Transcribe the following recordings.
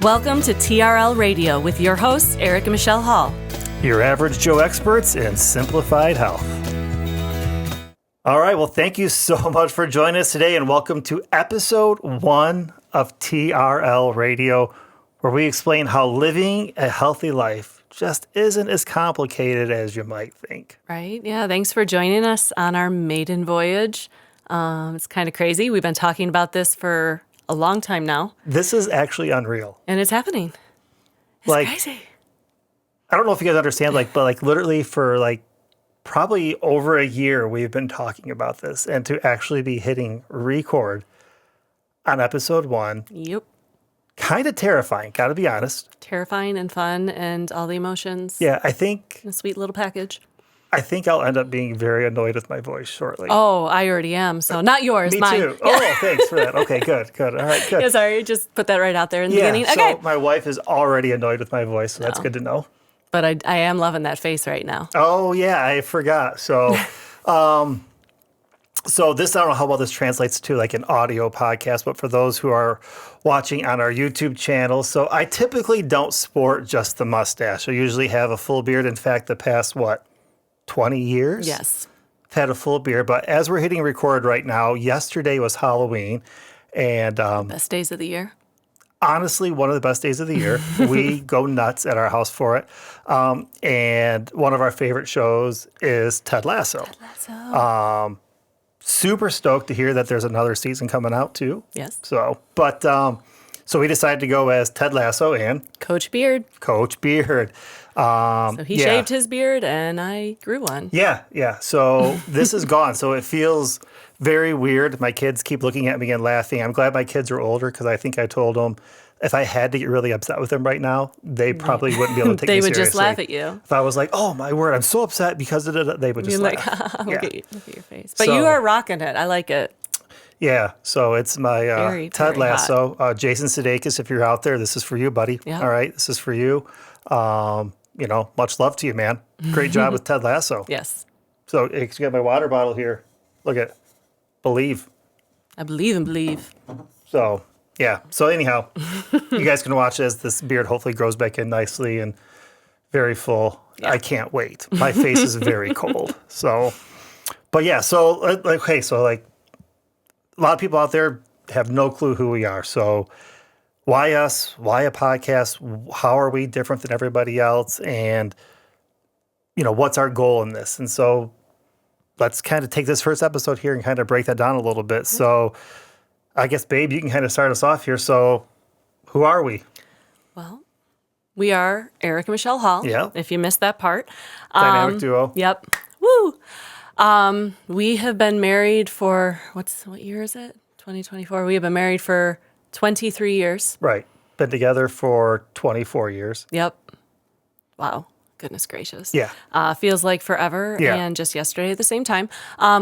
Welcome to TRL Radio with your hosts, Eric and Michelle Hall. Your average Joe experts in simplified health. All right, well, thank you so much for joining us today, and welcome to episode 1 of TRL Radio, where we explain how living a healthy life just isn't as complicated as you might think. Right? Yeah, thanks for joining us on our maiden voyage. It's kind of crazy. We've been talking about this for a long time now. This is actually unreal. And it's happening. It's crazy. I don't know if you guys understand, but literally for probably over a year, we've been talking about this, and to actually be hitting record on episode 1. Yep. Kind of terrifying, got to be honest. Terrifying and fun and all the emotions. Yeah, I think A sweet little package. I'll end up being very annoyed with my voice shortly. Oh, I already am. So not yours, Me mine. too. Oh, thanks for that. Okay, good. All right, good. Yeah, sorry, just put that right out there in the beginning. Okay. So my wife is already annoyed with my voice, so that's good to know. But I am loving that face right now. Oh, yeah, I forgot. So so this, I don't know how well this translates to like an audio podcast, but for those who are watching on our YouTube channel, so I typically don't sport just the mustache. I usually have a full beard. In fact, the past, 20 years? Yes. I've had a full beard. But as we're hitting record right now, yesterday was Halloween. And Best days of the year. honestly, one of the best days of the year. We go nuts at our house for it. And one of our favorite shows is Ted Lasso. Super stoked to hear that there's another season coming out too. Yes. So we decided to go as Ted Lasso and Coach Beard. Coach Beard. So he shaved his beard and I grew one. Yeah. So this is gone. So it feels very weird. My kids keep looking at me and laughing. I'm glad my kids are older because I think I told them if I had to get really upset with them right now, they probably wouldn't be able to take They me would seriously. just laugh at you. If I was like, oh my word, I'm so upset because of it, they would just You're laugh. like, Yeah. look at your face. But you are rocking it. I like it. Yeah, so it's my Very, Ted very Lasso. Jason Sudeikis, if you're out there, this is for you, buddy. Yeah. All right, this is for you. Much love to you, man. Great job with Ted Lasso. Yes. So you got my water bottle here. Look at Believe. I believe and believe. So, yeah. So anyhow, you guys can watch as this beard hopefully grows back in nicely and very full. Yeah. I can't wait. My face is very cold. So, but yeah, so a lot of people out there have no clue who we are. So why us? Why a podcast? How are we different than everybody else? And, what's our goal in this? And so let's kind of take this first episode here and kind of break that down a little bit. So I guess, babe, you can kind of start us off here. So who are we? Well, we are Eric and Michelle Hall. Yeah. If you missed that part. Dynamic duo. Yep. Woo. We have been married for, what year is it? 2024. We have been married for 23 years. Right. Been together for 24 years. Yep. Wow. Goodness gracious. Yeah. Feels like forever. Yeah. And just yesterday at the same time.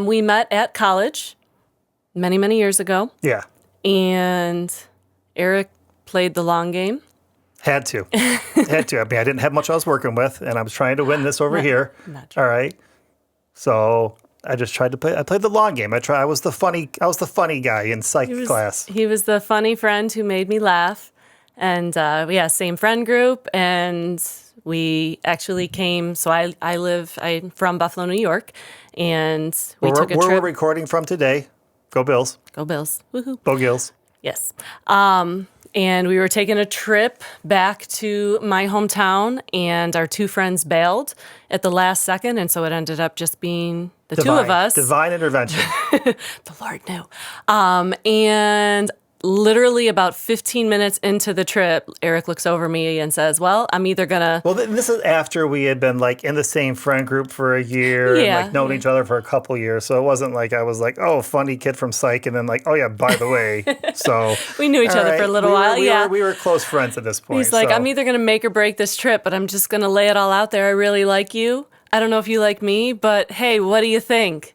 We met at college many, many years ago. Yeah. And Eric played the long game. Had to. I mean, I didn't have much I was working with, and I was trying to win this over here. Not true. All right. So I just tried to play. I played the long game. I was the funny guy in psych class. He was the funny friend who made me laugh. And same friend group. And we actually came. So I'm from Buffalo, New York. And we took a trip. Where we're recording from today. Go Bills. Go Bills. Woohoo. Go Gills. Yes. And we were taking a trip back to my hometown, and our two friends bailed at the last second, and so it ended up just being the two of us. Divine intervention. The Lord knew. And literally about 15 minutes into the trip, Eric looks over me and says, well, I'm either going to... Well, this is after we had been in the same friend group for a year and known each other for a couple years. So it wasn't like I was like, oh, funny kid from psych. And then oh, yeah, by the way. So we knew each other for a little while. We were close friends at this point. He's like, I'm either going to make or break this trip, but I'm just going to lay it all out there. I really like you. I don't know if you like me, but hey, what do you think?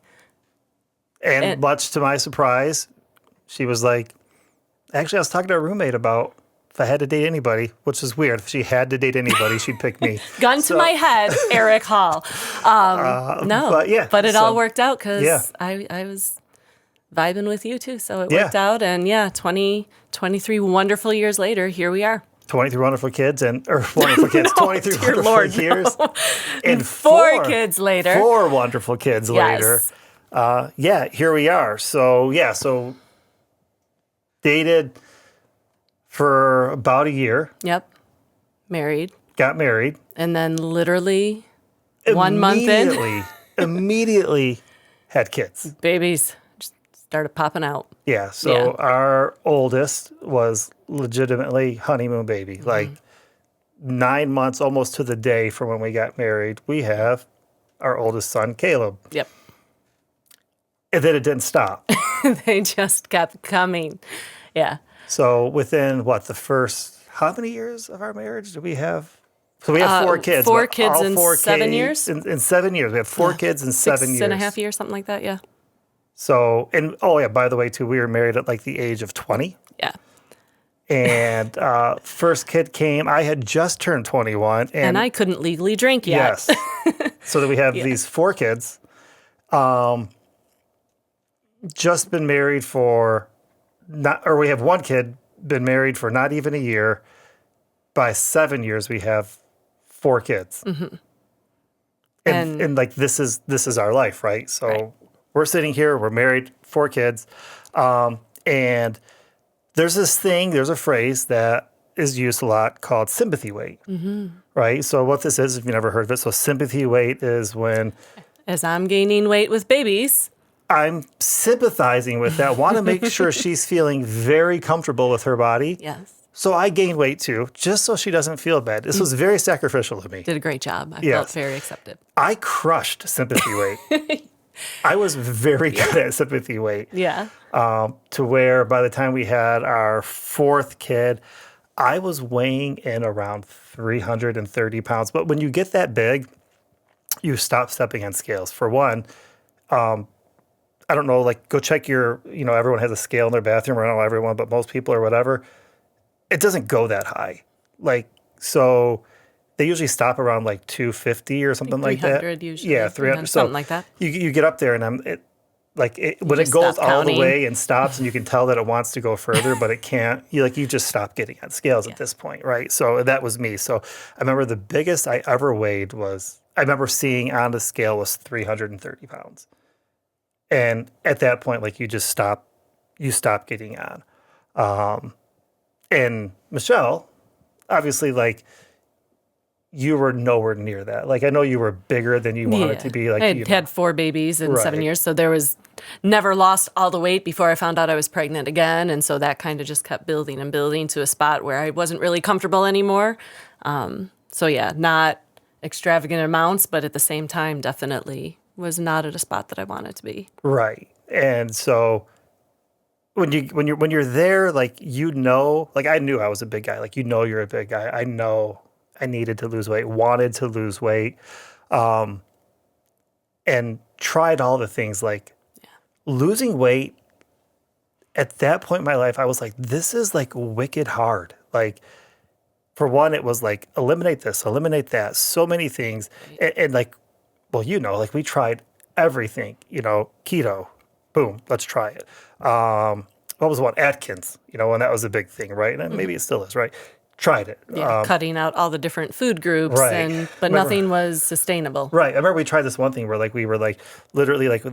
And much to my surprise, she was like, actually, I was talking to a roommate about if I had to date anybody, which is weird. If she had to date anybody, she'd pick me. Gun to my head, Eric Hall. No, but it all worked out because I was vibing with you too. So it worked out. And 23 wonderful years later, here we are. 23 wonderful kids or wonderful kids, 23 dear wonderful Lord, years. no. And Four kids later. 4 wonderful kids later. Yes. Here we are. So dated for about a year, Yep. Married. got married. And then literally 1 month in, immediately had kids. babies just started popping out. Yeah. So Yeah. our oldest was legitimately honeymoon baby. Like 9 months almost to the day from when we got married, we have our oldest son, Caleb. Yep. And then it didn't stop. They just kept coming. Yeah. So within the first, how many years of our marriage do we have? So we have 4 kids. 4 but kids all in 4 7 kids years? In 7 years. We have 4 kids in 7 years. 6.5 years, something like that. Yeah. So, and by the way, too, we were married at like the age of 20. Yeah. And first kid came, I had just turned 21. And I couldn't legally drink yet. Yes. So that we have these 4 kids. Just been married for we have 1 kid, been married for not even a year. By 7 years, we have 4 kids. Mm-hmm. And like, this is our life, right? So we're sitting here, we're married, 4 kids. And there's a phrase that is used a lot called sympathy weight, right? So what this is, if you've never heard of it, so sympathy weight is when As I'm gaining weight with babies. I'm sympathizing with that, want to make sure she's feeling very comfortable with her body. Yes. So I gained weight too, just so she doesn't feel bad. This was very sacrificial to me. Did a great job. I Yes. felt very accepted. I crushed sympathy weight. I was very good at sympathy weight. Yeah. To where by the time we had our 4th kid, I was weighing in around 330 pounds. But when you get that big, you stop stepping on scales. For one, I don't know, like go check your, everyone has a scale in their bathroom, or I don't know everyone, but most people or whatever. It doesn't go that high. Like, so they usually stop around like 250 or something like that. 300 usually. Yeah, 300. So something like that. You get up there and when it just goes stop all the counting. way and stops and you can tell that it wants to go further, but it can't, you just stop getting on scales at this point, right? So that was me. So I remember the biggest I ever weighed I remember seeing on the scale was 330 pounds. And at that point, like you stop getting on. And Michelle, obviously, like, you were nowhere near that. Like, I know you were bigger than you wanted to be. Like, I had 4 babies in 7 Right. years, so there was never lost all the weight before I found out I was pregnant again, and so that kind of just kept building and building to a spot where I wasn't really comfortable anymore. So yeah, not extravagant amounts, but at the same time, definitely was not at a spot that I wanted to be. Right. And so when you're there, like, like I knew I was a big guy. Like, you're a big guy. I know I needed to lose weight, wanted to lose weight, and tried all the things. Like losing weight at that point in my life, I was like, this is like wicked hard. Like, for one, it was like, eliminate this, eliminate that, so many things. And like, well, like we tried everything, keto, boom, let's try it. What was one? Atkins, and that was a big thing, right? And maybe it still is, right? Tried it. Yeah, cutting out all the different food groups, Right. but nothing was sustainable. Right. I remember we tried this one thing where like we were like literally like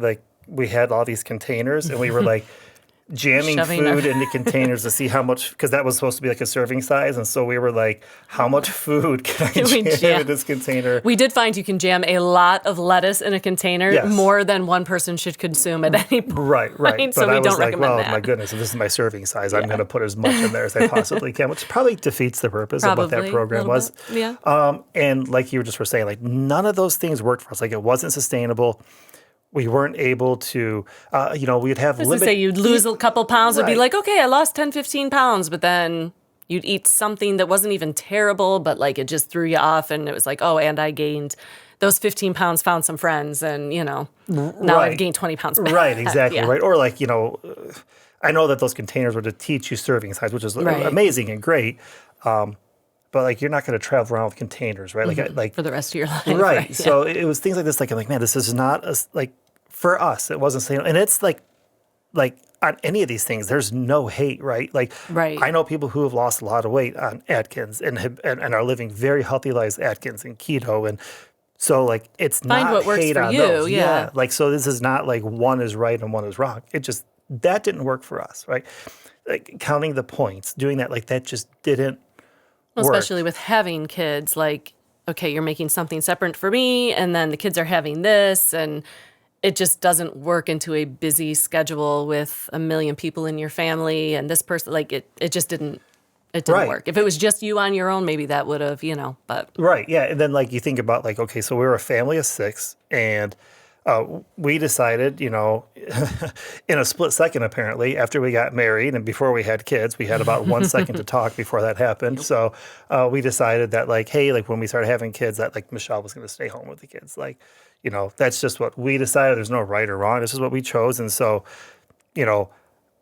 we had all these containers and we were like jamming Shoving food our- into containers to see how much, because that was supposed to be like a serving size. And so we were like, how much food can I We jam jam- in this container? We did find you can jam a lot of lettuce in a container, Yes. more than one person should consume at any point. Right. But So we I was don't like, recommend well, that. my goodness, if this is my serving size, I'm going to put as much in there as I possibly can, which probably defeats the purpose of what that Probably, program a was. little bit, yeah. And like you were saying, like none of those things worked for us. Like it wasn't sustainable. We weren't able to, we'd have I was gonna say you'd lose a couple pounds, it'd be Right. like, okay, I lost 10, 15 pounds, but then you'd eat something that wasn't even terrible, but like it just threw you off, and it was like, oh, and I gained those 15 pounds, found some friends, and now Right. I've gained 20 pounds back. Right, exactly, Yeah. right. Or like, I know that those containers were to teach you serving size, which is Right. amazing and great. But like, you're not going to travel around with containers, right? Like, For the rest of your life. right. Yeah. So it was things like this. Like, I'm like, man, this is not like for us. It wasn't saying, and it's like on any of these things, there's no hate, right? Like, Right. I know people who have lost a lot of weight on Atkins and are living very healthy lives, Atkins and keto. And so, like, it's Find not what works hate for on you, those. yeah. Like, so this is not like one is right and one is wrong. It just, that didn't work for us, right? Like, counting the points, doing that, like, that just didn't Well, work. especially with having kids, like, okay, you're making something separate for me, and then the kids are having this, and it just doesn't work into a busy schedule with a million people in your family and this person. Like, it just didn't, it didn't Right. work. If it was just you on your own, maybe that would have, but Right. Yeah. And then, like, you think about, like, okay, so we were a family of 6, and we decided, in a split second, apparently, after we got married and before we had kids, we had about 1 second to talk before that happened. So we decided that, like, hey, like, when we started having kids, that, like, Michelle was going to stay home with the kids. Like, that's just what we decided. There's no right or wrong. This is what we chose. And so,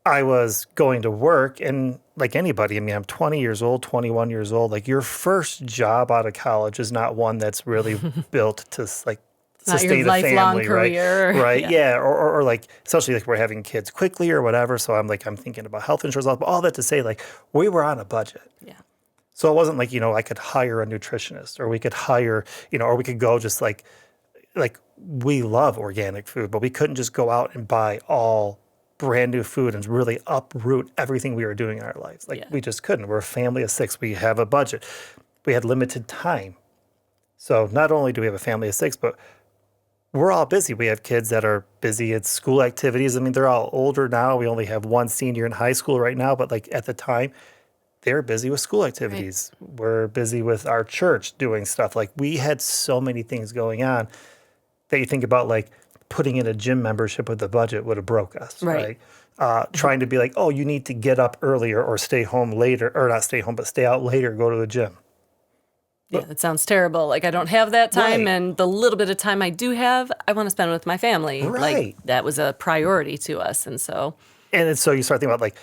I was going to work, and like anybody, I mean, I'm 20 years old, 21 years old. Like, your first job out of college is not one that's really built to, like, not your sustain a lifelong family, career. right? Right. Yeah. Yeah. Or like, especially like we're having kids quickly or whatever. So I'm thinking about health insurance, but all that to say, like, we were on a budget. Yeah. So it wasn't like, I could hire a nutritionist, or we could hire, or we could go just like we love organic food, but we couldn't just go out and buy all brand new food and really uproot everything we were doing in our lives. Like, Yeah. we just couldn't. We're a family of 6. We have a budget. We had limited time. So not only do we have a family of 6, but we're all busy. We have kids that are busy at school activities. I mean, they're all older now. We only have one senior in high school right now, but like at the time, they're busy with school activities. Right. We're busy with our church doing stuff. Like, we had so many things going on that you think about, like, putting in a gym membership with the budget would have broke us, right? Trying to be like, oh, you need to get up earlier or stay home later, or not stay home, but stay out later, go to the gym. Yeah, that sounds terrible. Like, I don't have that time, Right. and the little bit of time I do have, I want to spend with my family. Right. Like, that was a priority to us, and so. And so you start thinking about, like,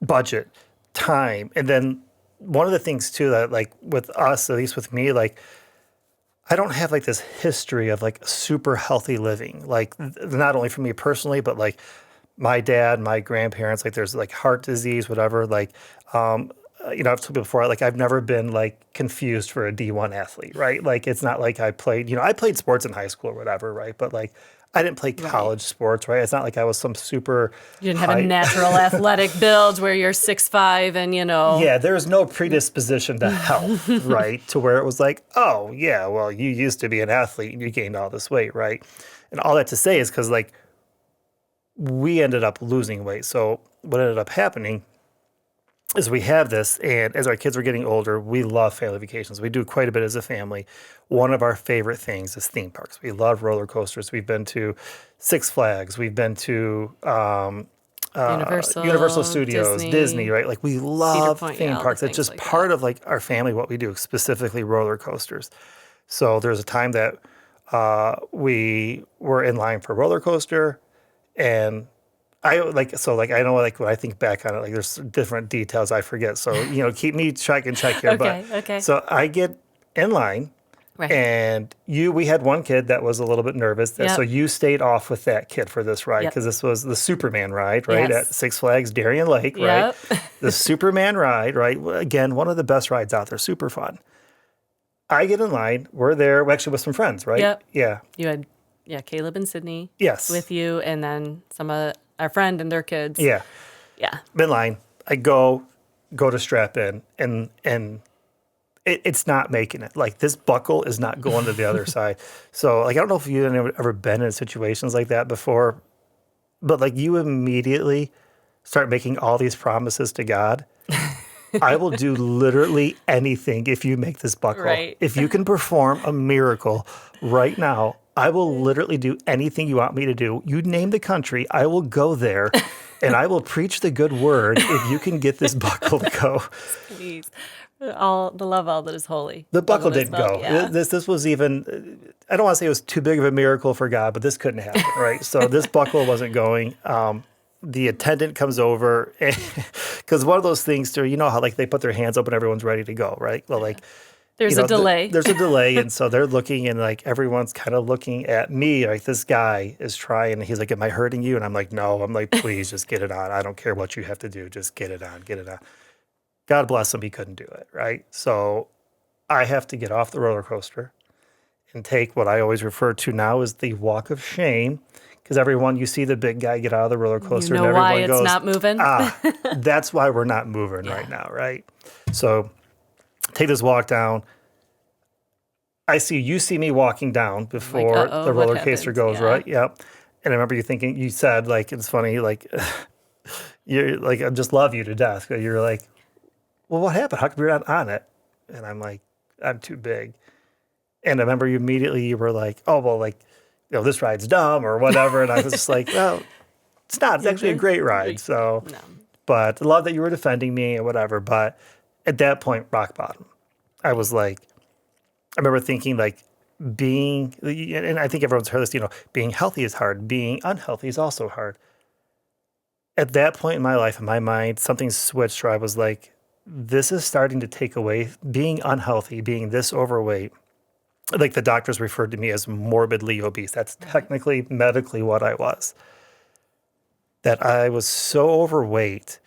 budget, time, and then one of the things too that, like, with us, at least with me, like, I don't have like this history of like super healthy living, like not only for me personally, but like my dad, my grandparents, like there's like heart disease, whatever. Like, I've told you before, like, I've never been like confused for a D1 athlete, right? Like, it's not like I played, I played sports in high school or whatever, right? But like, I didn't play college sports, right? It's not like I was some super. You didn't have a natural athletic build where you're 6'5" and, Yeah, there's no predisposition to health, right? To where it was like, oh, yeah, well, you used to be an athlete and you gained all this weight, right? And all that to say is because, like, we ended up losing weight. So what ended up happening is we have this, and as our kids were getting older, we love family vacations. We do quite a bit as a family. One of our favorite things is theme parks. We love roller coasters. We've been to Six Flags. We've been to Universal Studios, Disney, right? Like, we love theme parks. It's just part of like our family, what we do, specifically roller coasters. So there's a time that we were in line for a roller coaster, and I know, like, when I think back on it, like, there's different details I forget. So, keep me check here. Okay. So I get in line, Right. and we had one kid that was a little bit nervous. Yep. So you stayed off with that kid for this ride, because this was the Superman ride, right? Yes. At Six Flags, Darien Lake, right? Yep. The Superman ride, right? Again, one of the best rides out there, super fun. I get in line. We're there, actually, with some friends, right? Yep. Yeah. You had, Caleb and Sydney. Yes. With you, and then some of our friend and their kids. Yeah. Yeah. I'm in line. I go to strap in, and it's not making it. Like, this buckle is not going to the other side. So, like, I don't know if you've ever been in situations like that before, but like, you immediately start making all these promises to God. I will do literally anything if you make this buckle. Right. If you can perform a miracle right now, I will literally do anything you want me to do. You name the country, I will go there, and I will preach the good word if you can get this buckle to go. Please. All that is holy. The buckle didn't go. Yeah. This was even, I don't want to say it was too big of a miracle for God, but this couldn't happen, right? So this buckle wasn't going. The attendant comes over, because one of those things too, how like they put their hands up and everyone's ready to go, right? Well, like, There's a delay. There's a delay. And so they're looking and like everyone's kind of looking at me. Like this guy is trying. And he's like, am I hurting you? And I'm like, no. I'm like, please just get it on. I don't care what you have to do. Just get it on. Get it on. God bless him. He couldn't do it. Right. So I have to get off the roller coaster and take what I always refer to now as the walk of shame. Because everyone, you see the big guy get out of the roller coaster, You know and everyone why it's goes, not moving? that's why we're not moving right now, right? So take this walk down. I see you see me walking down before uh-oh, the what roller coaster happened? goes, Yeah. right? Yep. And I remember you thinking, you said, like, it's funny, like, you're like, I just love you to death. You're like, well, what happened? How come you're not on it? And I'm like, I'm too big. And I remember you were like, oh, well, like, this ride's dumb or whatever. And I was just like, well, it's not. It's actually a great ride. So, No. but I love that you were defending me and whatever. But at that point, rock bottom. I was like, I remember thinking like and I think everyone's heard this, being healthy is hard. Being unhealthy is also hard. At that point in my life, in my mind, something switched where I was like, this is starting to take away being unhealthy, being this overweight. Like the doctors referred to me as morbidly obese. That's technically medically what I was. That I was so overweight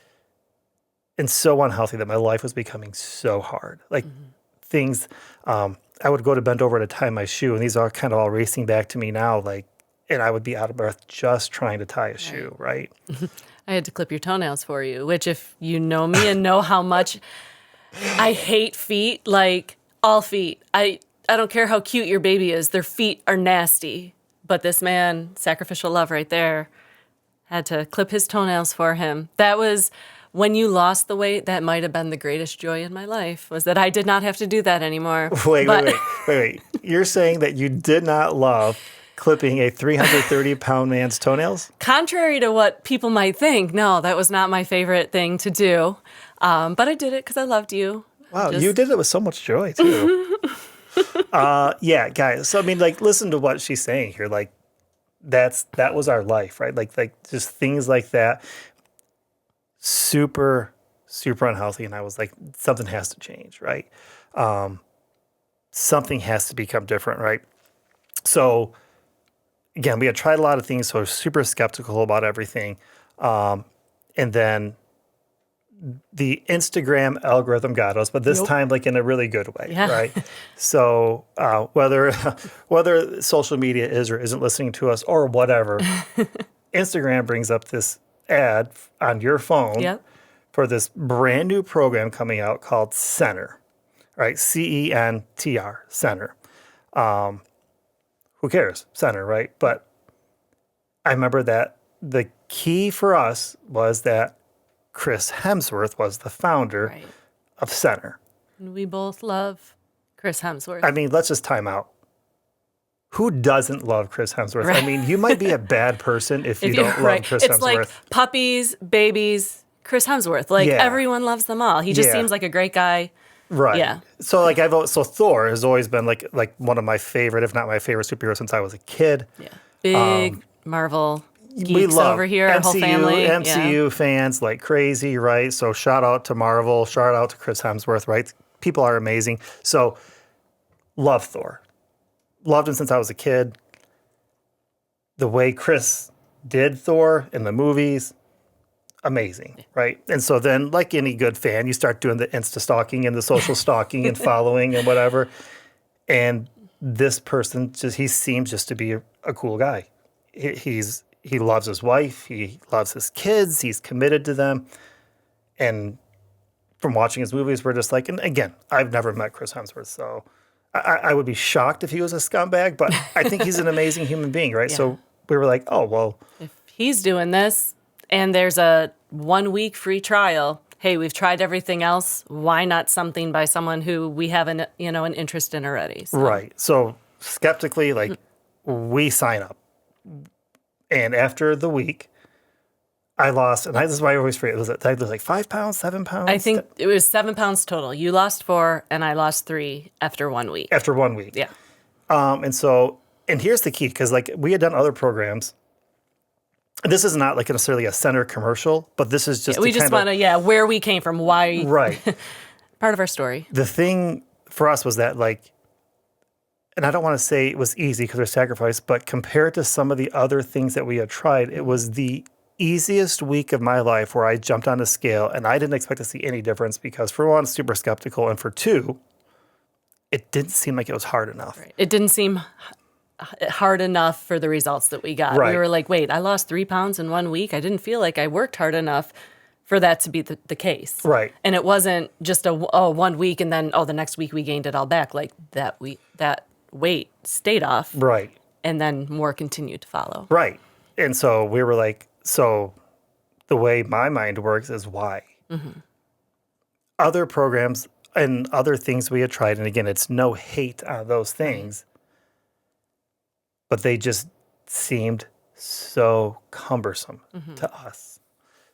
and so unhealthy that my life was becoming so hard. Like things, I would go to bend over to tie my shoe, and these are kind of all racing back to me now. Like, and I would be out of breath just trying to tie a shoe, right? I had to clip your toenails for you, which if you know me and know how much I hate feet, like all feet. I don't care how cute your baby is. Their feet are nasty. But this man, sacrificial love right there, had to clip his toenails for him. That was, when you lost the weight, that might have been the greatest joy in my life, was that I did not have to do that anymore. Wait. You're saying that you did not love clipping a 330-pound man's toenails? Contrary to what people might think, no, that was not my favorite thing to do. But I did it because I loved you. Wow, you did it with so much joy, too. Yeah, guys. So, I mean, like, listen to what she's saying here. Like, that was our life, right? Like just things like that. Super, super unhealthy. And I was like, something has to change, right? Something has to become different, right? So, again, we had tried a lot of things, so I was super skeptical about everything. And then the Instagram algorithm got us, but this time like in a really good way, right? So whether social media is or isn't listening to us or whatever, Instagram brings up this ad on your phone for this brand new program coming out called Center, right? CENTR, Center. Who cares? Center, right? But I remember that the key for us was that Chris Hemsworth was the founder of Center. And we both love Chris Hemsworth. I mean, let's just time out. Who doesn't love Chris Hemsworth? Right. I mean, you might be a bad person if you don't love Chris Hemsworth. It's like puppies, babies, Chris Hemsworth. Like everyone loves them all. He just seems like a great guy. Right. Yeah. So like Thor has always been like one of my favorite, if not my favorite superhero since I was a kid. Yeah. Big Marvel geeks we love over here, our whole family. MCU fans like crazy, right? So shout out to Marvel, shout out to Chris Hemsworth, right? People are amazing. So love Thor. Loved him since I was a kid. The way Chris did Thor in the movies, amazing, right? And so then, like any good fan, you start doing the Insta stalking and the social stalking and following and whatever. And this person he seems just to be a cool guy. He loves his wife. He loves his kids. He's committed to them. And from watching his movies, we're just like, and again, I've never met Chris Hemsworth, so I would be shocked if he was a scumbag, but I think he's an amazing human being, right? So we were like, oh, well. If he's doing this and there's a 1 week free trial, hey, we've tried everything else. Why not something by someone who we have an interest in already? So. Right. So skeptically, like, we sign up. And after the week, I lost, and this is why I always forget, I was like 5 pounds, 7 pounds? I think it was 7 pounds total. You lost 4, and I lost 3 after 1 week. After 1 week. Yeah. And here's the key, because like we had done other programs. This is not like necessarily a Center commercial, but this is just we just want to, where we came from, why. Right. Part of our story. The thing for us was that like, and I don't want to say it was easy because there's sacrifice, but compared to some of the other things that we had tried, it was the easiest week of my life where I jumped on a scale and I didn't expect to see any difference because for one, super skeptical, and for two, it didn't seem like it was hard enough. Right. It didn't seem hard enough for the results that we got. Right. We were like, wait, I lost 3 pounds in 1 week. I didn't feel like I worked hard enough for that to be the case. Right. And it wasn't just a 1 week and then, the next week we gained it all back. Like that weight stayed off. Right. And then more continued to follow. Right. And so we were like, so the way my mind works is why. Other programs and other things we had tried, and again, it's no hate on those things, but they just seemed so cumbersome to us.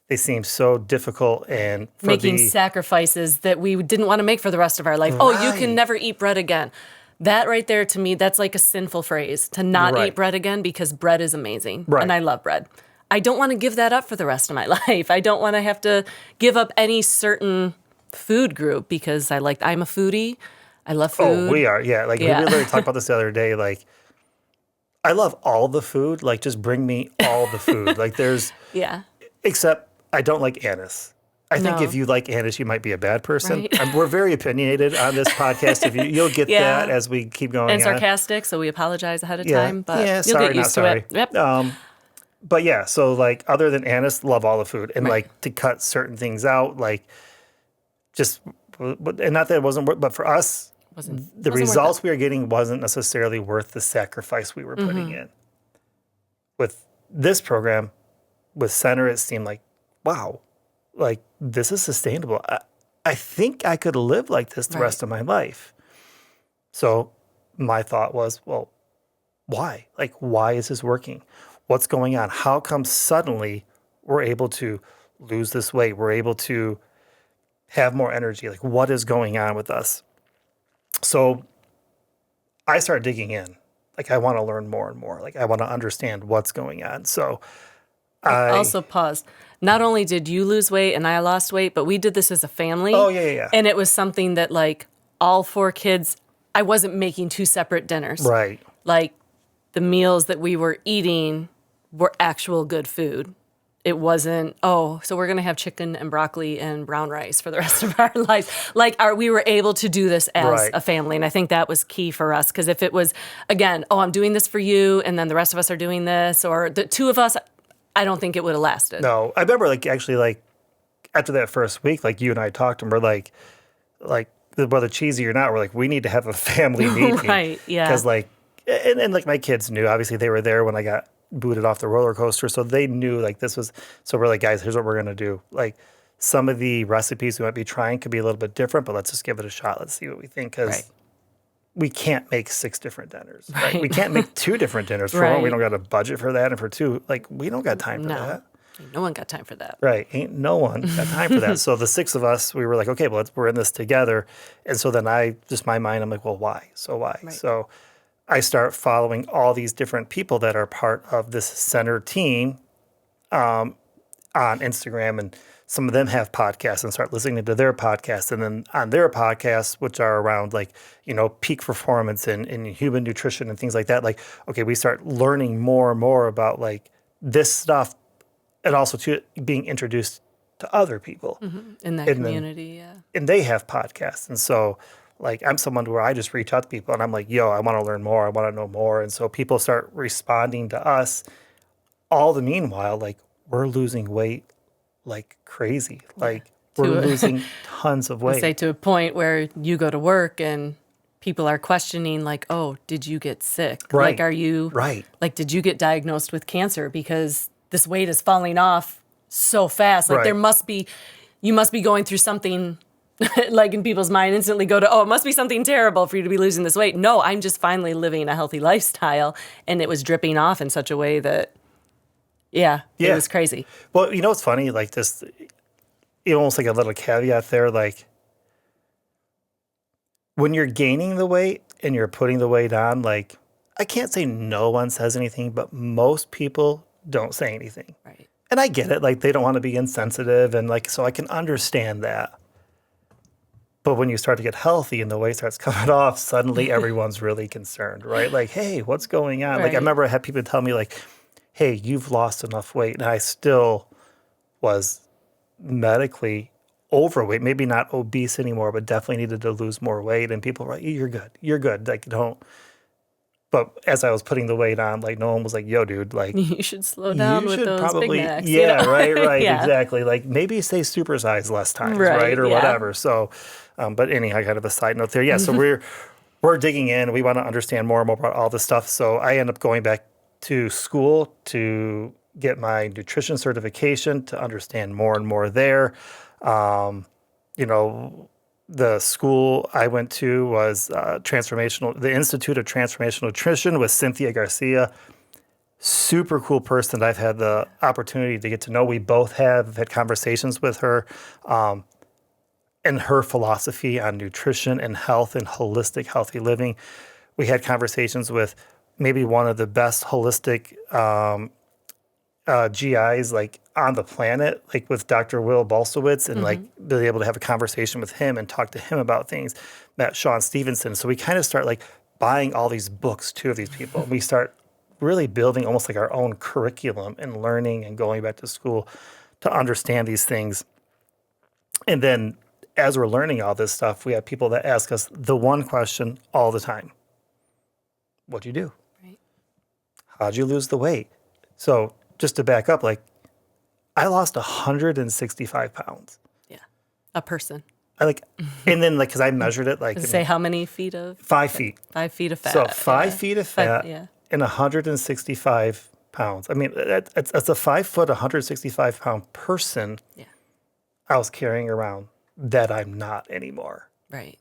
They seemed so difficult and for making sacrifices that we didn't want to make for the rest of our life. Oh, you can never eat bread again. That right there, to me, that's like a sinful phrase, to not eat bread again, because bread is amazing. Right. And I love bread. I don't want to give that up for the rest of my life. I don't want to have to give up any certain food group because I'm a foodie. I love food. Oh, we are. Yeah. Like we literally talked about this the other day. Like, I love all the food. Like, just bring me all the food. Like, there's, except I don't like anise. I think if you like anise, you might be a bad person. Right. We're very opinionated on this podcast. If you'll get that as we keep going. And sarcastic, so we apologize ahead of time. But you'll sorry, get used not sorry. to it. Yep. But yeah, so like other than anise, love all the food. And like to cut certain things out, like just, and not that it wasn't worth, but for us, the results we were getting wasn't necessarily worth the sacrifice we were putting in. With this program, with Center, it seemed like, wow, like this is sustainable. I think I could live like this the rest of my life. So my thought was, well, why? Like, why is this working? What's going on? How come suddenly we're able to lose this weight? We're able to have more energy? Like, what is going on with us? So I started digging in. Like, I want to learn more and more. Like, I want to understand what's going on. So I also pause. Not only did you lose weight and I lost weight, but we did this as a family. Oh, yeah. And it was something that, like, all 4 kids, I wasn't making 2 separate dinners. Right. Like, the meals that we were eating were actual good food. It wasn't, so we're going to have chicken and broccoli and brown rice for the rest of our lives. Like, we were able to do this as a family. And I think that was key for us. Because if it was, again, I'm doing this for you, and then the rest of us are doing this, or the 2 of us, I don't think it would have lasted. No. I remember, like, actually, like, after that first week, like, you and I talked, and we're like, whether cheesy or not, we're like, we need to have a family meeting. Right, yeah. Because, like, and like, my kids knew. Obviously, they were there when I got booted off the roller coaster, so they knew like this was. So we're like, guys, here's what we're gonna do. Like, some of the recipes we might be trying could be a little bit different, but let's just give it a shot. Let's see what we think, because we can't make 6 different dinners. Right? We can't make 2 different dinners. For one, we don't got a budget for that, and for 2, like, we don't got time for that. No one got time for that. Right. Ain't no one got time for that. So the 6 of us, we were like, okay, well, we're in this together. And so then my mind, I'm like, well, why? So why? Right. So I start following all these different people that are part of this Center team on Instagram, and some of them have podcasts, and start listening to their podcasts. And then on their podcasts, which are around like, peak performance and human nutrition and things like that, like, okay, we start learning more and more about like this stuff, and also to being introduced to other people in that community. And they have podcasts. And so, like, I'm someone where I just reach out to people and I'm like, yo, I want to learn more. I want to know more. And so people start responding to us. All the meanwhile, like, we're losing weight like crazy. Like, we're losing tons of weight. Say to a point where you go to work and people are questioning, like, oh, did you get sick? Right. Like, are you, like, did you get diagnosed with cancer? Because this weight is falling off so fast. Like, you must be going through something. Like, in people's mind, instantly go to, it must be something terrible for you to be losing this weight. No, I'm just finally living a healthy lifestyle, and it was dripping off in such a way that, it was crazy. Well, what's funny? Like, this, almost like a little caveat there, like, when you're gaining the weight and you're putting the weight on, like, I can't say no one says anything, but most people don't say anything. Right. And I get it. Like, they don't want to be insensitive, and like, so I can understand that. But when you start to get healthy and the weight starts coming off, suddenly everyone's really concerned, right? Like, hey, what's going on? Like, I Right. remember I had people tell me, like, hey, you've lost enough weight. And I still was medically overweight, maybe not obese anymore, but definitely needed to lose more weight. And people were like, you're good. You're good. Like, don't. But as I was putting the weight on, like, no one was like, yo, dude, like, You should slow down you with should those Big probably, Macs. yeah, right, Yeah. exactly. Like maybe say supersize less times, Right, right, or yeah. whatever. So, but anyhow, kind of a side note there. Yeah, so we're digging in. We want to understand more and more about all this stuff. So I end up going back to school to get my nutrition certification to understand more and more there. You know, the school I went to was the Institute of Transformational Nutrition with Cynthia Garcia. Super cool person that I've had the opportunity to get to know. We both have had conversations with her, and her philosophy on nutrition and health and holistic healthy living. We had conversations with maybe one of the best holistic GIs like on the planet, like with Dr. Will Balsowitz, and like being able to have a conversation with him and talk to him about things. Met Sean Stevenson. So we kind of start like buying all these books too of these people. We start really building almost like our own curriculum and learning and going back to school to understand these things. And then as we're learning all this stuff, we have people that ask us the one question all the time. What'd you do? Right. How'd you lose the weight? So just to back up, like I lost 165 pounds. Yeah. A person. And then like, cause I measured it like Say how many feet of? 5 feet. 5 feet of fat. So 5 yeah. feet of fat yeah. and 165 pounds. I mean, it's a 5 foot, 165 pound person Yeah. I was carrying around that I'm not anymore. Right.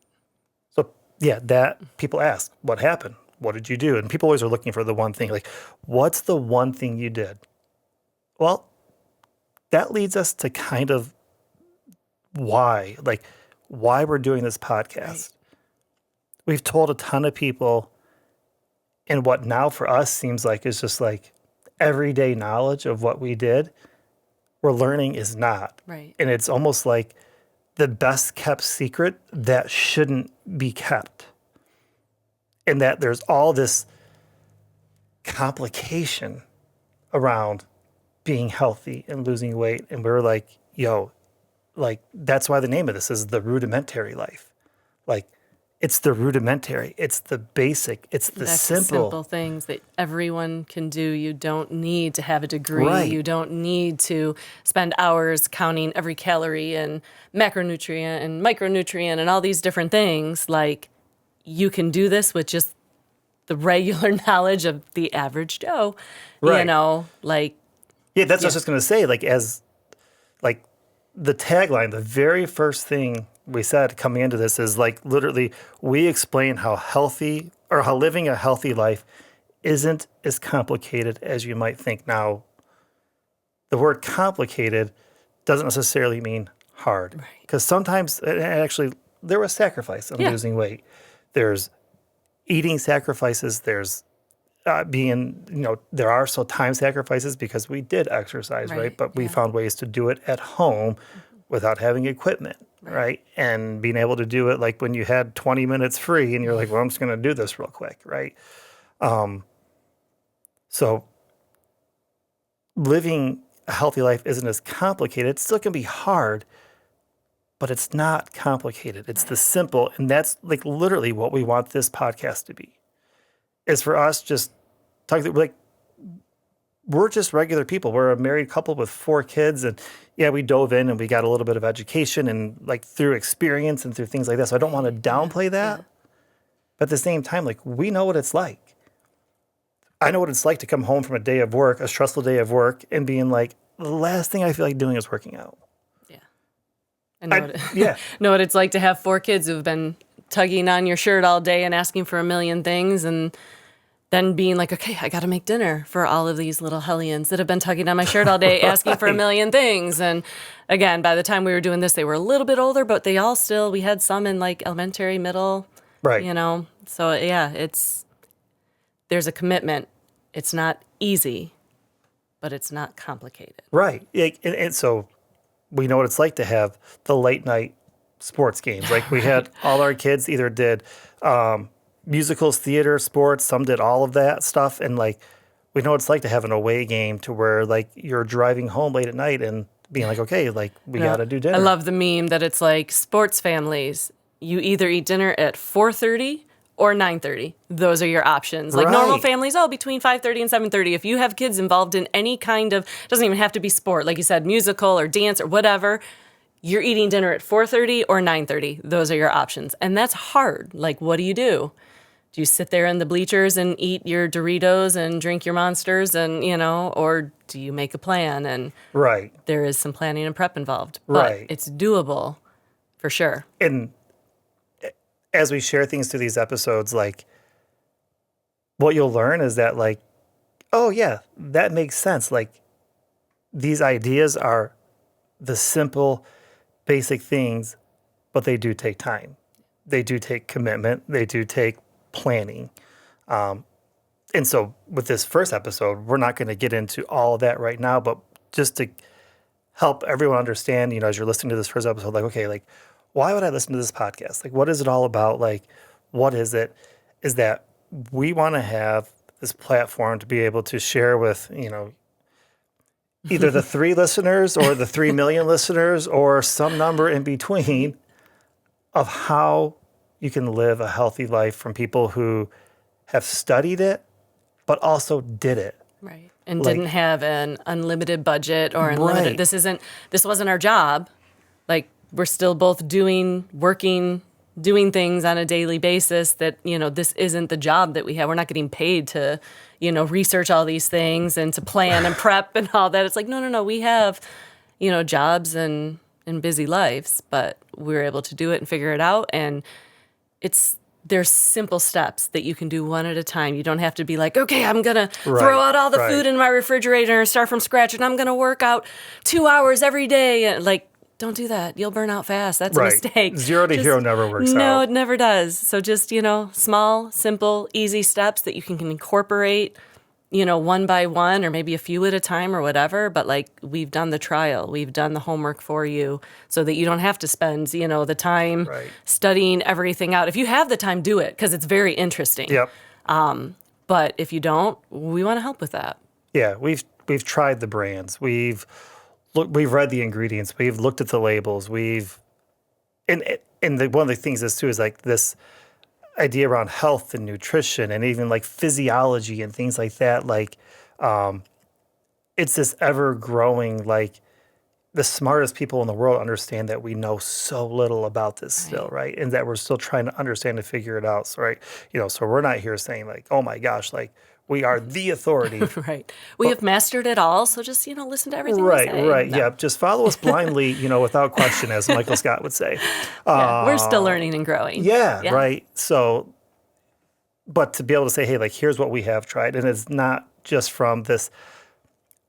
So yeah, that people ask, what happened? What did you do? And people always are looking for the one thing, like, what's the one thing you did? Well, that leads us to kind of why we're doing this podcast. Right. We've told a ton of people, and what now for us seems like is just like everyday knowledge of what we did, we're learning is not. Right. And it's almost like the best kept secret that shouldn't be kept. And that there's all this complication around being healthy and losing weight. And we're like, yo, like that's why the name of this is the rudimentary life. Like it's the rudimentary, it's the basic, it's the simple things that everyone can do. You don't need to have a degree. Right. You don't need to spend hours counting every calorie and macronutrient and micronutrient and all these different things. Like you can do this with just the regular knowledge of the average Joe, Right. you know, like. Yeah, that's what I was just going to say. Like as like the tagline, the very first thing we said coming into this is like literally we explain how healthy or how living a healthy life isn't as complicated as you might think. Now, the word complicated doesn't necessarily mean hard. Because sometimes, and actually, there was sacrifice in losing weight. There's eating sacrifices. There's there are time sacrifices because we did exercise, right? But we found ways to do it at home without having equipment, right? And being able to do it like when you had 20 minutes free and you're like, well, I'm just going to do this real quick, right? So living a healthy life isn't as complicated. It still can be hard, but it's not complicated. It's the simple, and that's like literally what we want this podcast to be. Is for us just talking like we're just regular people. We're a married couple with 4 kids, and yeah, we dove in and we got a little bit of education and like through experience and through things like that. So I don't want to downplay that, but at the same time, like we know what it's like. I know what it's like to come home from a day of work, a stressful day of work, and being like, the last thing I feel like doing is working out. Yeah, I know what it's like to have 4 kids who've been tugging on your shirt all day and asking for a million things, and then being like, okay, I got to make dinner for all of these little hellions that have been tugging on my shirt all day, asking for a million things. And again, by the time we were doing this, they were a little bit older, but they all still, we had some in like elementary, middle, right? You know, so yeah, there's a commitment. It's not easy, but it's not complicated. Right. And so we know what it's like to have the late night sports games. Like we had all our kids either did musicals, theater, sports. Some did all of that stuff. And like, we know what it's like to have an away game to where like you're driving home late at night and being like, okay, like we got to do dinner. I love the meme that it's like sports families. You either eat dinner at 4:30 or 9:30. Those are your options. Like normal families, between 5:30 and 7:30. If you have kids involved in any kind of, doesn't even have to be sport, like you said, musical or dance or whatever, you're eating dinner at 4:30 or 9:30. Those are your options. And that's hard. Like, what do you do? Do you sit there in the bleachers and eat your Doritos and drink your Monsters and, or do you make a plan? And there is some planning and prep involved. But it's doable for sure. And as we share things through these episodes, like what you'll learn is that like, oh yeah, that makes sense. Like these ideas are the simple, basic things, but they do take time. They do take commitment. They do take planning. And so with this first episode, we're not going to get into all of that right now, but just to help everyone understand, as you're listening to this first episode, like, okay, like, why would I listen to this podcast? Like, what is it all about? Like, what is it? Is that we want to have this platform to be able to share with, either the 3 listeners or the 3 million listeners or some number in between of how you can live a healthy life from people who have studied it, but also did it. Right. And didn't have an unlimited budget or unlimited. This wasn't our job. Like, we're still both working, doing things on a daily basis that, this isn't the job that we have. We're not getting paid to, research all these things and to plan and prep and all that. It's like, no. We have, jobs and busy lives, but we're able to do it and figure it out. And there's simple steps that you can do one at a time. You don't have to be like, okay, I'm going to throw out all the food in my refrigerator and start from scratch, and I'm going to work out 2 hours every day. And like, don't do that. You'll burn out fast. That's a mistake. 0 to hero never works out. No, it never does. So just, small, simple, easy steps that you can incorporate, one by one or maybe a few at a time or whatever. But like, we've done the trial. We've done the homework for you so that you don't have to spend, the time studying everything out. If you have the time, do it because it's very interesting. Yep. But if you don't, we want to help with that. Yeah, we've tried the brands. We've read the ingredients. We've looked at the labels. One of the things is too is like this idea around health and nutrition and even like physiology and things like that. Like, it's this ever growing, like the smartest people in the world understand that we know so little about this still, right? And that we're still trying to understand and figure it out. So, so we're not here saying like, oh my gosh, like we are the authority. Right. We have mastered it all. So just, listen to everything we say. Right. No. Yeah. Just follow us blindly, without question, as Michael Scott would say. We're still learning and growing. Yeah. Right. So, but to be able to say, hey, like, here's what we have tried. And it's not just from this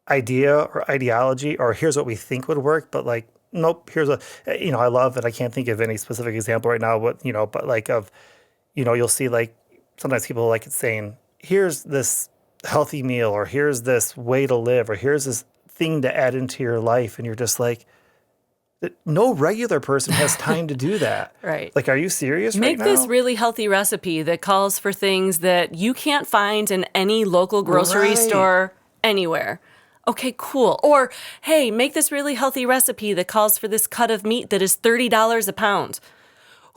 idea or ideology or here's what we think would work, but like, nope, here's I love it. I can't think of any specific example right now, but like you'll see like sometimes people like it saying, here's this healthy meal or here's this way to live or here's this thing to add into your life. And you're just like, no regular person has time to do that. Right. Like, are you serious Make right now? this really healthy recipe that calls for things that you can't find in any local grocery store anywhere. Okay, cool. Or, hey, make this really healthy recipe that calls for this cut of meat that is $30 a pound.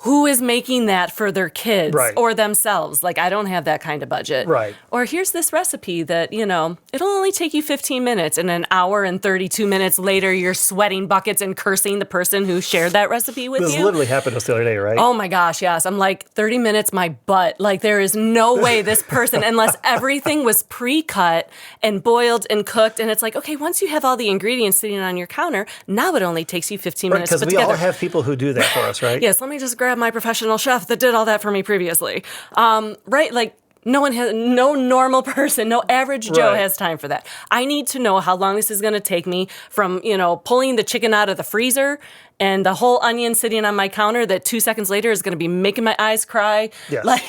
Who is making that for their kids or themselves? Like, I don't have that kind of budget. Right. Or here's this recipe that, it'll only take you 15 minutes and an hour and 32 minutes later, you're sweating buckets and cursing the person who shared that recipe with you. This literally happened to us the other day, right? Oh my gosh, yes. I'm like, 30 minutes, my butt. Like, there is no way this person, unless everything was pre-cut and boiled and cooked. And it's like, okay, once you have all the ingredients sitting on your counter, now it only takes you 15 minutes to put together. Because we all have people who do that for us, right? Yes, let me just grab my professional chef that did all that for me previously. Right? Like, no normal person, no average Joe has time for that. I need to know how long this is going to take me from, pulling the chicken out of the freezer and the whole onion sitting on my counter that 2 seconds later is going to be making my eyes cry. Yes. Like,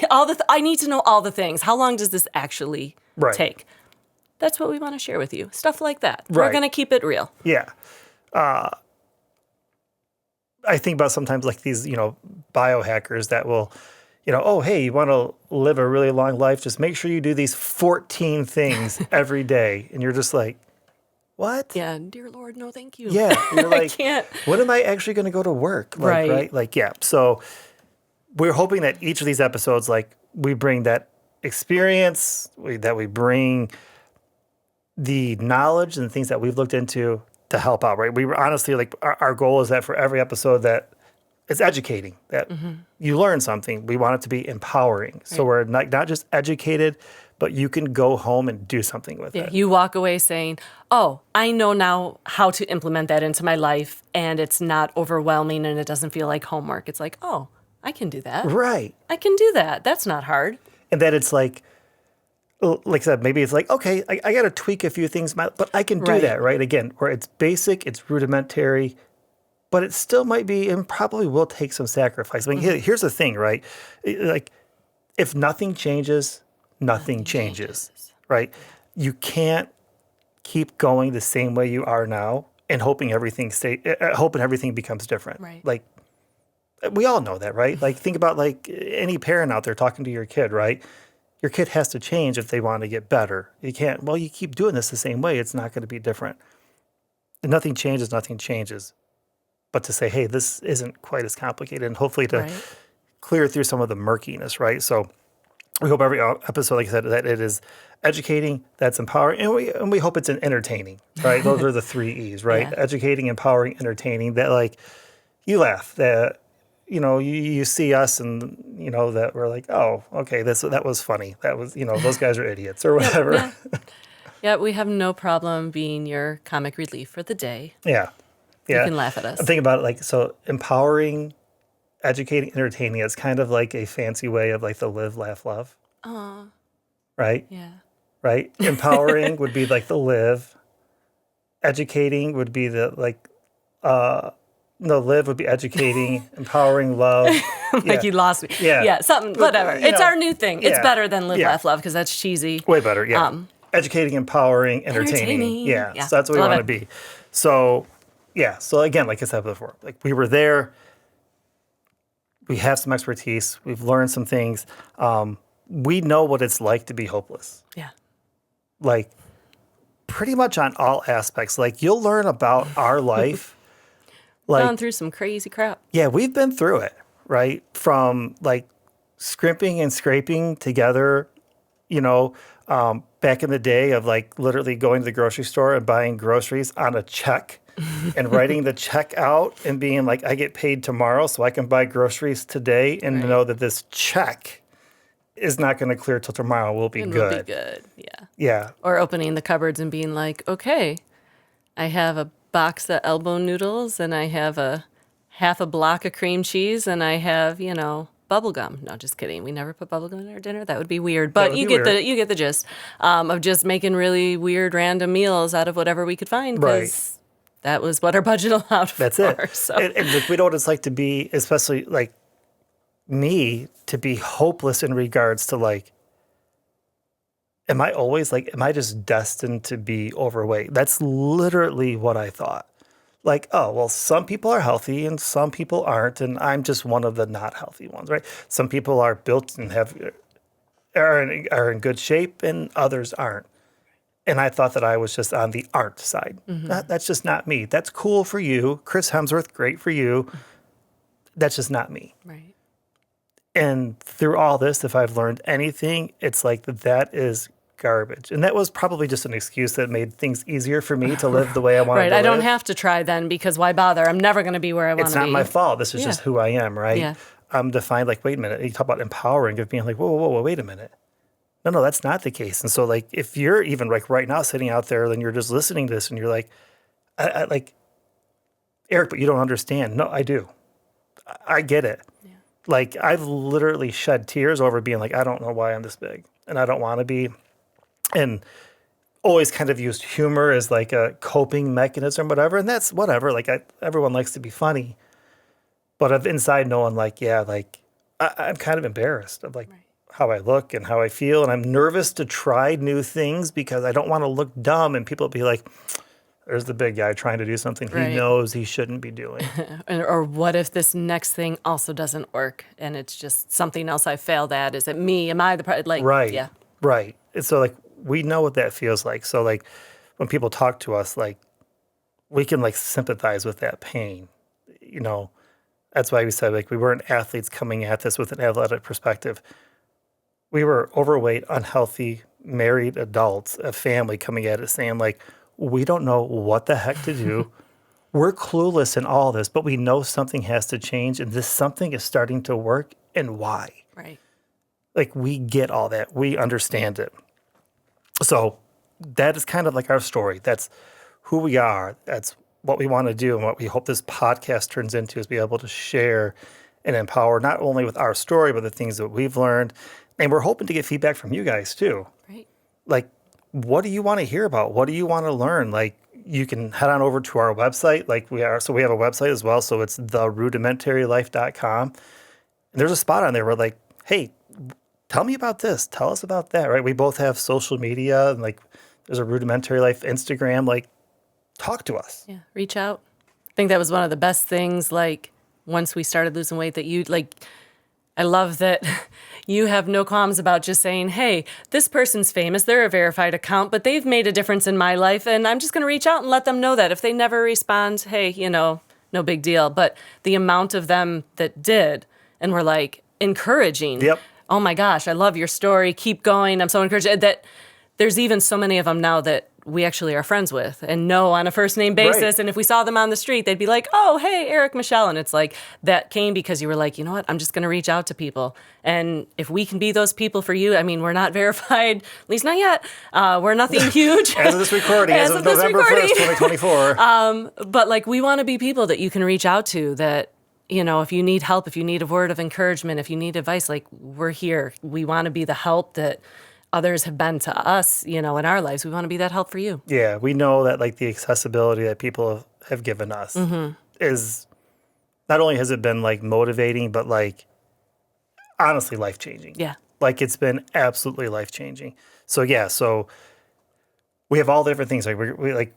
I need to know all the things. How long does this actually take? That's what we want to share with you. Stuff like that. We're going to keep it real. Yeah. I think about sometimes like these, biohackers that will, oh, hey, you want to live a really long life? Just make sure you do these 14 things every day. And you're just like, what? Yeah, dear Lord, no, thank you. Yeah. You're I like, can't. when am I actually going to go to work? Like, Right. Like, yeah. So we're hoping that each of these episodes, like we bring that experience, that we bring the knowledge and the things that we've looked into to help out, right? We were honestly like, our goal is that for every episode that it's educating, that you learn something. We want it to be empowering. So Right. we're not just educated, but you can go home and do something with Yeah, it. you walk away saying, oh, I know now how to implement that into my life, and it's not overwhelming and it doesn't feel like homework. It's like, oh, I can do that. Right. I can do that. That's not hard. And that it's like I said, maybe it's like, okay, I got to tweak a few things, but I can do Right. that, right? Again, where it's basic, it's rudimentary, but it still might be and probably will take some sacrifice. I mean, here's the thing, right? Like, if nothing changes, nothing changes, right? You can't keep going the same way you are now and hoping everything becomes different. Right. Like, we all know that, right? Like, think about like any parent out there talking to your kid, right? Your kid has to change if they want to get better. You can't, well, you keep doing this the same way, it's not going to be different. And nothing changes, nothing changes. But to say, hey, this isn't quite as complicated, and hopefully to Right. clear through some of the murkiness, right? So we hope every episode, like I said, that it is educating, that's empowering, and we hope it's entertaining, right? Those are the 3 E's, right? Yeah. Educating, empowering, entertaining, that like you laugh, that you see us and that we're like, oh, okay, that was funny. That was, those guys are idiots or whatever. Yeah. Yeah, we have no problem being your comic relief for the day. Yeah. You Yeah. can laugh at us. I'm thinking about it like, so empowering, educating, entertaining, it's kind of like a fancy way of like the live, laugh, love. Right? Yeah. Right? Empowering would be like the live. Educating would be the like, no, live would be educating, empowering, love. Like you lost me. Yeah. Yeah, something, But, whatever. It's our new thing. It's yeah. better than live, Yeah. laugh, love, because that's cheesy. Way better, yeah. Educating, empowering, entertaining. Entertaining. Yeah, Yeah. so that's what we Love want to it. be. So, yeah, so again, like I said before, like we were there. We have some expertise. We've learned some things. We know what it's like to be hopeless. Yeah. Like pretty much on all aspects. Like you'll learn about our life. Gone Like, through some crazy crap. yeah, we've been through it, right? From like scrimping and scraping together, back in the day of like literally going to the grocery store and buying groceries on a check and writing the check out and being like, I get paid tomorrow so I can buy groceries today and Right. know that this check is not going to clear till tomorrow. Will be It good. will be good. Yeah. Yeah. Or opening the cupboards and being like, okay, I have a box of elbow noodles and I have a half a block of cream cheese and I have, bubble gum. No, just kidding. We never put bubble gum in our dinner. That would be weird. But would you be get weird. you get the gist of just making really weird random meals out of whatever we could find Right. because that was what our budget allowed That's for. it. So And like, we know what it's like to be, especially like me, to be hopeless in regards to like, am I just destined to be overweight? That's literally what I thought. Like, oh, well, some people are healthy and some people aren't, and I'm just one of the not healthy ones, right? Some people are built and are in good shape and others aren't. And I thought that I was just on the aren't side. That's just not me. That's cool for you. Chris Hemsworth, great for you. That's just not me. right. And through all this, if I've learned anything, it's like that is garbage. And that was probably just an excuse that made things easier for me to live the way I wanted Right. to I don't live. have to try then because why bother? I'm never going to be where I want It's to be. not my fault. This is Yeah. just who I am, right? Yeah. I'm defined like, wait a minute. You talk about empowering, of being like, whoa, wait a minute. No, that's not the case. And so like, if you're even like right now sitting out there and you're just listening to this and you're like, I like, Eric, but you don't understand. No, I do. I get it. Yeah. Like I've literally shed tears over being like, I don't know why I'm this big and I don't want to be. And always kind of used humor as like a coping mechanism, whatever. And that's whatever. Like everyone likes to be funny, but I've inside knowing like, yeah, like I'm kind of embarrassed of like Right. how I look and how I feel. And I'm nervous to try new things because I don't want to look dumb and people be like, There's the big guy trying to do something he Right. knows he shouldn't be doing. Or what if this next thing also doesn't work and it's just something else I failed at? Is it me? Am I the like? Right. Yeah. Right. And so like we know what that feels like. So like when people talk to us, like we can like sympathize with that pain. You know, that's why we said like we weren't athletes coming at this with an athletic perspective. We were overweight, unhealthy, married adults, a family coming at it saying like, we don't know what the heck to do. We're clueless in all this, but we know something has to change and this something is starting to work and why. Right. Like we get all that. We understand it. So that is kind of like our story. That's who we are. That's what we want to do. And what we hope this podcast turns into is be able to share and empower not only with our story, but the things that we've learned. And we're hoping to get feedback from you guys too. Right. Like, what do you want to hear about? What do you want to learn? Like, you can head on over to our website. Like we have a website as well. So it's therudimentarylife.com. And there's a spot on there where like, hey, tell me about this. Tell us about that, right? We both have social media and like there's a Rudimentary Life Instagram. Like, talk to us. Yeah. Reach out. I think that was one of the best things. Like once we started losing weight, that you like. I love that you have no qualms about just saying, hey, this person's famous. They're a verified account, but they've made a difference in my life. And I'm just going to reach out and let them know that. If they never respond, hey, no big deal. But the amount of them that did and were like encouraging. Yep. Oh my gosh, I love your story. Keep going. I'm so encouraged. That there's even so many of them now that we actually are friends with and know on a first name basis. Right. And if we saw them on the street, they'd be like, oh, hey, Eric, Michelle. And it's like that came because you were like, you know what? I'm just going to reach out to people. And if we can be those people for you, I mean, we're not verified, at least not yet. We're nothing huge. As of this recording, as of November 1st, 2024. But like, we want to be people that you can reach out to that, if you need help, if you need a word of encouragement, if you need advice, like we're here. We want to be the help that others have been to us, in our lives. We want to be that help for you. Yeah, we know that like the accessibility that people have given us is not only has it been like motivating, but like honestly life-changing. Yeah. Like it's been absolutely life-changing. So yeah, so we have all the different things. Like we like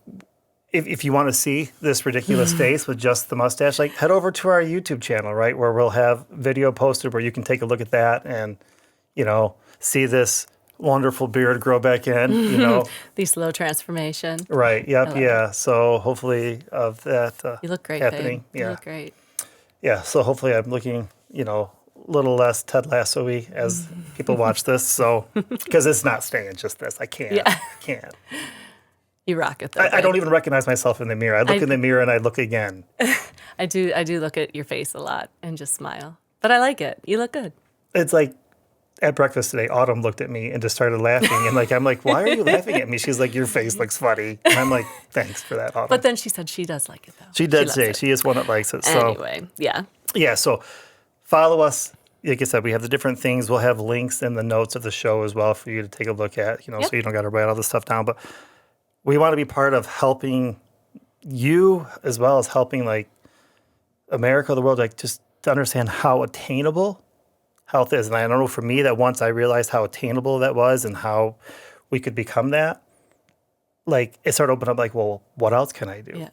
if you want to see this ridiculous face with just the mustache, like head over to our YouTube channel, right? Where we'll have video posted where you can take a look at that and, see this wonderful beard grow back in, The slow transformation. Right. Yep. Yeah. So hopefully of that You look great, happening. babe. Yeah. You look great. Yeah. So hopefully I'm looking, a little less Ted Lasso-y as people watch this. So because it's not staying just this. I can't. Yeah. Can't. You rock it, though. I don't even recognize myself in the mirror. I look in the mirror and I look again. I do look at your face a lot and just smile. But I like it. You look good. It's like at breakfast today, Autumn looked at me and just started laughing. And like, I'm like, why are you laughing at me? She's like, your face looks funny. And I'm like, thanks for that, Autumn. But then she said she does like it, though. She did loves say it. she is one that likes it. So Anyway, yeah. yeah, so follow us. Like I said, we have the different things. We'll have links in the notes of the show as well for you to take a look at, so you don't got to write all this stuff down. But we want to be part of helping you as well as helping like America, the world, like just to understand how attainable health is. And I don't know, for me, that once I realized how attainable that was and how we could become that, like it started opening up like, well, what else can I do? Yeah.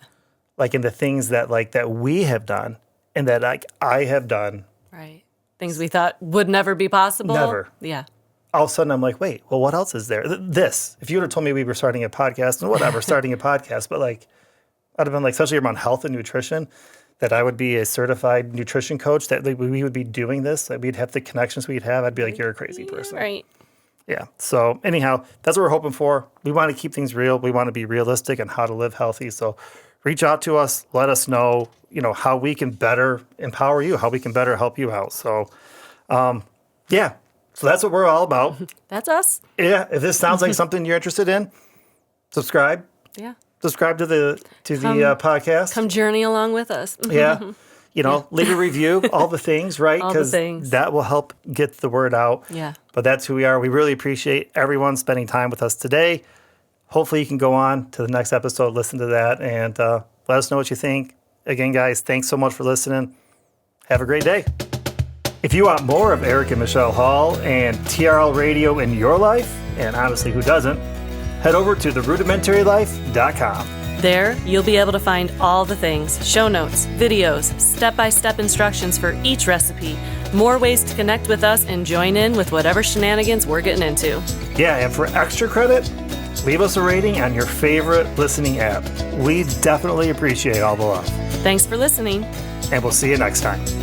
Like in the things that like that we have done and that like I have done. Right. Things we thought would never be possible. Never. Yeah. All of a sudden I'm like, wait, well, what else is there? This, if you would have told me we were starting a podcast and whatever, starting a podcast, but like, I'd have been like, especially around health and nutrition, that I would be a certified nutrition coach, that we would be doing this, that we'd have the connections we'd have. I'd be like, you're a crazy person. Right. Yeah. So anyhow, that's what we're hoping for. We want to keep things real. We want to be realistic on how to live healthy. So reach out to us. Let us know, how we can better empower you, how we can better help you out. So, yeah. So that's what we're all about. That's us. Yeah. If this sounds like something you're interested in, subscribe. Yeah. Subscribe to the podcast. Come journey along with us. Yeah. Leave a review, all the things, right? All the Because things. that will help get the word out. Yeah. But that's who we are. We really appreciate everyone spending time with us today. Hopefully you can go on to the next episode, listen to that, and let us know what you think. Again, guys, thanks so much for listening. Have a great day. If you want more of Eric and Michelle Hall and TRL Radio in your life, and honestly, who doesn't, head over to therudimentarylife.com. There, you'll be able to find all the things, show notes, videos, step-by-step instructions for each recipe, more ways to connect with us and join in with whatever shenanigans we're getting into. Yeah, and for extra credit, leave us a rating on your favorite listening app. We definitely appreciate all the love. Thanks for listening. And we'll see you next time.